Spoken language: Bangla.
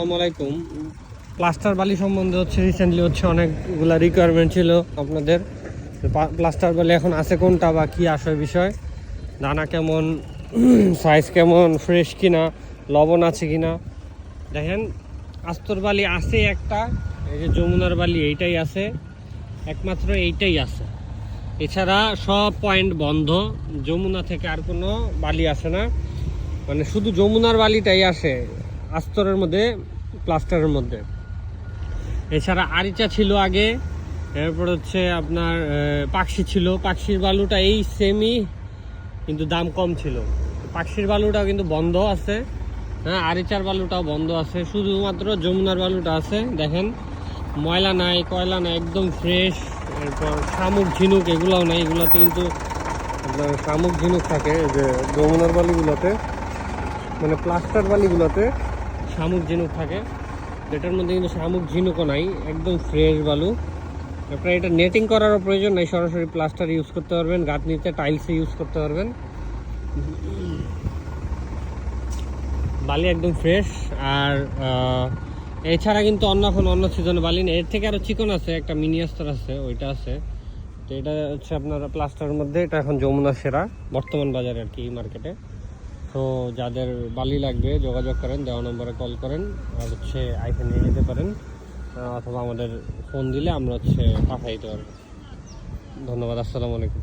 আসসালামু আলাইকুম। প্লাস্টার বালি সম্বন্ধে রিসেন্টলি অনেকগুলা রিকোয়ারমেন্ট ছিল আপনাদের। প্লাস্টার বালি এখন আছে কোনটা বা কী আসে বিষয়, দানা কেমন, সাইজ কেমন, ফ্রেশ কিনা, লবণ আছে কিনা। দেখেন, আস্তর বালি আছে একটা, এই যে যমুনার বালি এইটাই আছে, একমাত্র এইটাই আছে। এছাড়া সব পয়েন্ট বন্ধ, যমুনা থেকে আর কোনো বালি আসে না, মানে শুধু যমুনার বালিটাই আসে আস্তরের মধ্যে, প্লাস্টারের মধ্যে। এছাড়া আরিচা ছিল আগে, এরপর আপনার পাকশি ছিল, পাকশির বালুটা এই সেমই কিন্তু দাম কম ছিল। পাকশির বালুটাও কিন্তু বন্ধ আছে, হ্যাঁ, আরিচার বালুটাও বন্ধ আছে, শুধুমাত্র যমুনার বালুটা আছে। দেখেন, ময়লা নাই, কয়লা নাই, একদম ফ্রেশ। এরপর শামুক ঝিনুক এগুলোও নাই, এগুলোতে কিন্তু আপনার শামুক ঝিনুক থাকে, যে যমুনার বালিগুলোতে, মানে প্লাস্টার বালিগুলোতে শামুক ঝিনুক থাকে, এটার মধ্যে কিন্তু শামুক ঝিনুকও নাই, একদম ফ্রেশ বালু। আপনার এটা নেটিং করারও প্রয়োজন নাই, সরাসরি প্লাস্টার ইউজ করতে পারবেন, গাঁথনিতে টাইলসে ইউজ করতে পারবেন। বালি একদম ফ্রেশ। আর এছাড়া কিন্তু অন্য সিজনে বালি নেই, এর থেকে আরও চিকন আছে, একটা মিনি আস্তর আছে, ওইটা আছে। তো এটা আপনার প্লাস্টারের মধ্যে, এটা এখন যমুনা সেরা বর্তমান বাজারে আর কি, মার্কেটে। তো যাদের বালি লাগবে যোগাযোগ করেন, দেওয়া নম্বরে কল করেন, আর আইফোন নিয়ে যেতে পারেন, অথবা আমাদের ফোন দিলে আমরা পাঠিয়ে দিতে পারবো। ধন্যবাদ। আসসালামু আলাইকুম।